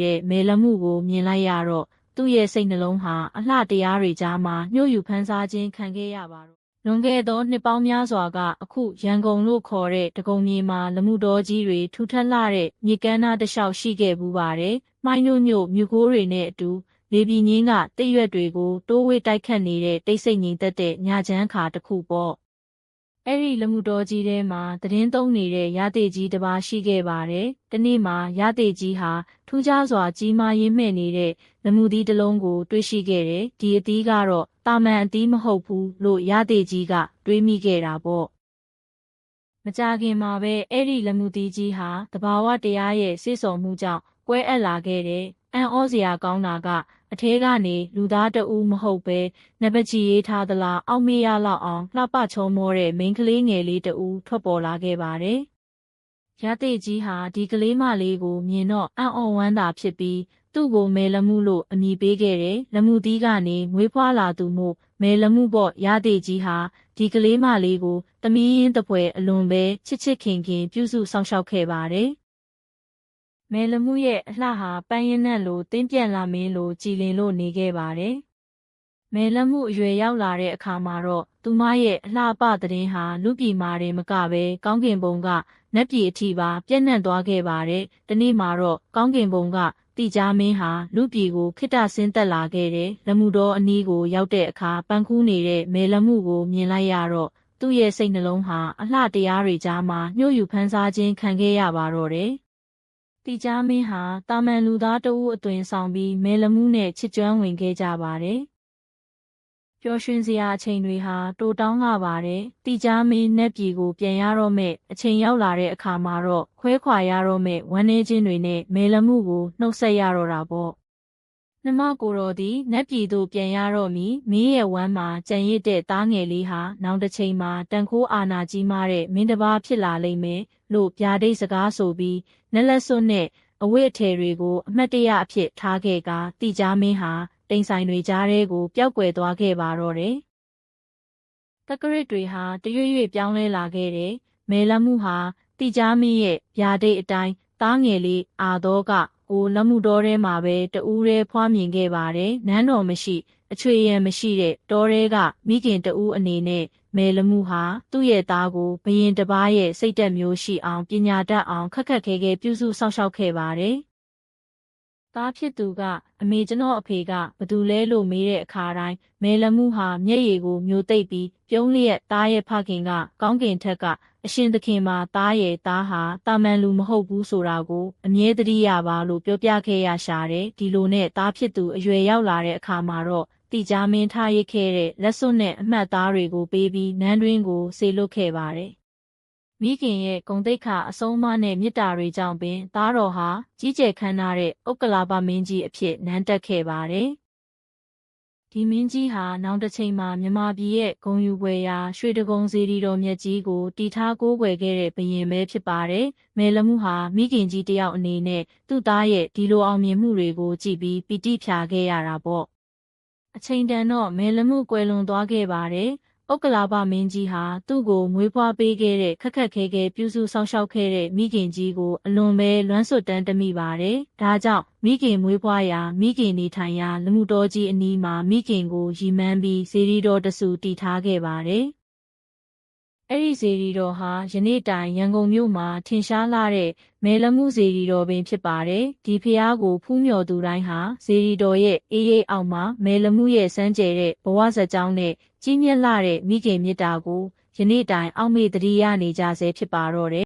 တဲ့မဲလမှုကိုမြင်လိုက်ရတော့သူ့ရဲ့စိတ်နှလုံးဟာအလှတရားတွေကြားမှာညှို့ယူဖန်ဆားခြင်းခံခဲ့ရပါတော့လွန်ခဲ့သောနှစ်ပေါင်းများစွာကအခုရန်ကုန်လို့ခေါ်တဲ့တကုံမြေမှာလမှုတော်ကြီးတွေထူထပ်လှတဲ့မြေကမ်းနားတစ်လျှောက်ရှိခဲ့ပူပါတယ်။မိုင်းညို့ညို့မြူကိုးတွေနဲ့အတူလေပြင်းကြီးကတိတ်ရွက်တွေကိုတိုးဝှေ့တိုက်ခတ်နေတဲ့တိတ်ဆိတ်ငြိမ်သက်တဲ့ညချမ်းခါတစ်ခုပေါ့။အဲ့ဒီလမှုတော်ကြီးထဲမှာသတင်းသုံးနေတဲ့ရသေးကြီးတစ်ပါးရှိခဲ့ပါတယ်။တနေ့မှာရသေးကြီးဟာထူးခြားစွာကြီးမားရင်းမှဲ့နေတဲ့လမှုသီးတစ်လုံးကိုတွေ့ရှိခဲ့တယ်။ဒီအသီးကတော့တာမန်အသီးမဟုတ်ဘူးလို့ရသေးကြီးကတွေးမိခဲ့တာပေါ့။မကြာခင်မှာပဲအဲ့ဒီလမှုသီးကြီးဟာတဘာဝတရားရဲ့စေ့ဆော်မှုကြောင့်ကွဲအပ်လာခဲ့တယ်။အံ့ဩစရာကောင်းတာကအထဲကနေလူသားတဦးမဟုတ်ပဲနံပါတ်ကြီးရေးထားသလားအောက်မေ့ရလောက်အောင်လှပချောမောတဲ့မိန်းကလေးငယ်လေးတဦးထွက်ပေါ်လာခဲ့ပါတယ်။ရသေးကြီးဟာဒီကလေးမလေးကိုမြင်တော့အံ့ဩဝမ်းသာဖြစ်ပြီးသူ့ကိုမဲလမှုလို့အမည်ပေးခဲ့တယ်။လမှုသီးကနေမွေးဖွားလာသူမို့မဲလမှုပေါ့ရသေးကြီးဟာဒီကလေးမလေးကိုသမီးရင်းတပွဲအလွန်ပဲချစ်ချစ်ခင်ခင်ပြုစုစောင့်ရှောက်ခဲ့ပါတယ်။မဲလမှုရဲ့အလှဟာပန်းရင်းနဲ့လိုတင်းပြန့်လာမင်းလိုကြည်လင်လို့နေခဲ့ပါတယ်။မဲလမှုအရွယ်ရောက်လာတဲ့အခါမှာတော့သူမရဲ့အလှပသတင်းဟာလူပြည်မှာတင်မကပဲကောင်းကင်ဘုံကနတ်ပြည်အထိပါပြန့်နှံ့သွားခဲ့ပါတယ်။ဒီနေ့မှာတော့ကောင်းကင်ဘုံကတိကြားမင်းဟာလူပြည်ကိုခိတ္တဆင်းသက်လာခဲ့တဲ့လမှုတော်အနီးကိုရောက်တဲ့အခါပန်းကူးနေတဲ့မဲလမှုကိုမြင်လိုက်ရတော့သူ့ရဲ့စိတ်နှလုံးဟာအလှတရားတွေကြားမှာညှို့ယူဖန်ဆားခြင်းခံခဲ့ရပါတော့တယ်။တိကြားမင်းဟာတာမန်လူသားတဦးအသွင်ဆောင်ပြီးမဲလမှုနဲ့ချစ်ကျွမ်းဝင်ခဲ့ကြပါတယ်။ပျော်ရွှင်စရာအချိန်တွေဟာတိုတောင်းလာပါတယ်။တိကြားမင်းနတ်ပြည်ကိုပြန်ရတော့မဲ့အချိန်ရောက်လာတဲ့အခါမှာတော့ခွဲခွာရတော့မဲ့ဝမ်းနည်းခြင်းတွေနဲ့မဲလမှုကိုနှုတ်ဆက်ရတော့တာပေါ့။နှမကိုတော်သည်နတ်ပြည်သို့ပြန်ရတော့မီမင်းရဲ့ဝမ်းမှာကြံရစ်တဲ့သားငယ်လေးဟာနောက်တစ်ချိန်မှာတန်ခိုးအာနာကြီးမားတဲ့မင်းတစ်ပါးဖြစ်လာလိမ့်မယ်လို့ဗျာဒိတ်စကားဆိုပြီးနက်လက်စွန်းနဲ့အဝတ်အထည်တွေကိုအမှတ်တရအဖြစ်ထားခဲ့ကတိကြားမင်းဟာတိမ်ဆိုင်တွေကြားထဲကိုပျောက်ကွယ်သွားခဲ့ပါတော့တယ်။တက္ကရစ်တွေဟာတရွေ့ရွေ့ပြောင်းလဲလာခဲ့တယ်။မဲလမှုဟာတိကြားမင်းရဲ့ဗျာဒိတ်အတိုင်းသားငယ်လေးအာသောကကိုလမှုတော်ထဲမှာပဲတူးရဲဖွားမြင်ခဲ့ပါတယ်။နန်းတော်မရှိအချွေရန်မရှိတဲ့တောထဲကမိခင်တူးအနေနဲ့မဲလမှုဟာသူ့ရဲ့သားကိုဘရင်တစ်ပါးရဲ့စိတ်သက်မျိုးရှိအောင်ပညာတတ်အောင်ခက်ခက်ခဲခဲပြုစုစောင့်ရှောက်ခဲ့ပါတယ်။သားဖြစ်သူကအမေကျွန်တော်အဖေကဘသူလဲလို့မေးတဲ့အခါတိုင်းမဲလမှုဟာမျက်ရည်ကိုမျိုးသိပ်ပြီးပြုံးလျက်သားရဲ့ဖခင်ကကောင်းကင်ထက်ကအရှင်သခင်မှာသားရဲ့သားဟာတာမန်လူမဟုတ်ဘူးဆိုတာကိုအမြဲတမ်းရပါလို့ပြောပြခဲ့ရရှာတယ်ဒီလိုနဲ့သားဖြစ်သူအရွယ်ရောက်လာတဲ့အခါမှာတော့တိကြားမင်းထားရစ်ခဲ့တဲ့လက်စွပ်နဲ့အမှတ်သားတွေကိုပေးပြီးနန်းတွင်းကိုဆေလွတ်ခဲ့ပါတယ်။မိခင်ရဲ့ဂုဏ်သိက္ခာအဆုံးအမနဲ့မေတ္တာတွေကြောင့်ပင်သားတော်ဟာကြီးကျယ်ခမ်းနားတဲ့ဥက္ကလာပမင်းကြီးအဖြစ်နန်းတက်ခဲ့ပါတယ်။ဒီမင်းကြီးဟာနောက်တစ်ချိန်မှာမြမပြည်ရဲ့ဂုဏ်ယူပွဲရာရွှေတကုံစေတီတော်မြတ်ကြီးကိုတည်ထားကိုးကွယ်ခဲ့တဲ့ဘုရင်ပဲဖြစ်ပါတယ်။မဲလမှုဟာမိခင်ကြီးတယောက်အနေနဲ့သူ့သားရဲ့ဒီလိုအောင်မြင်မှုတွေကိုကြည့်ပြီးပီတိဖြာခဲ့ရတာပေါ့။အချိန်တန်တော့မဲလမှုကွယ်လွန်သွားခဲ့ပါတယ်။ဥက္ကလာပမင်းကြီးဟာသူ့ကိုမွေးဖွားပေးခဲ့တဲ့ခက်ခက်ခဲခဲပြုစုစောင့်ရှောက်ခဲ့တဲ့မိခင်ကြီးကိုအလွန်ပဲလွမ်းဆွတ်တမ်းတမိပါတယ်။ဒါကြောင့်မိခင်မွေးဖွားရာမိခင်နေထိုင်ရာလမှုတော်ကြီးအနီးမှာမိခင်ကိုရည်မှန်းပြီးစေတီတော်တဆူတည်ထားခဲ့ပါတယ်။အဲ့ဒီစေတီတော်ဟာယနေ့တိုင်ရန်ကုန်မြို့မှာထင်ရှားလာတဲ့မဲလမှုစေတီတော်ပင်ဖြစ်ပါတယ်။ဒီဖျားကိုဖူးမြော်သူတိုင်းဟာစေတီတော်ရဲ့အေးရိပ်အောက်မှာမဲလမှုရဲ့စမ်းကြဲတဲ့ဘဝဇာတ်ကြောင်းနဲ့ကြီးမြတ်လာတဲ့မိခင်မြတ်တာကိုယနေ့တိုင်အောက်မေ့တတိယနေကြဆဲဖြစ်ပါတော့တယ်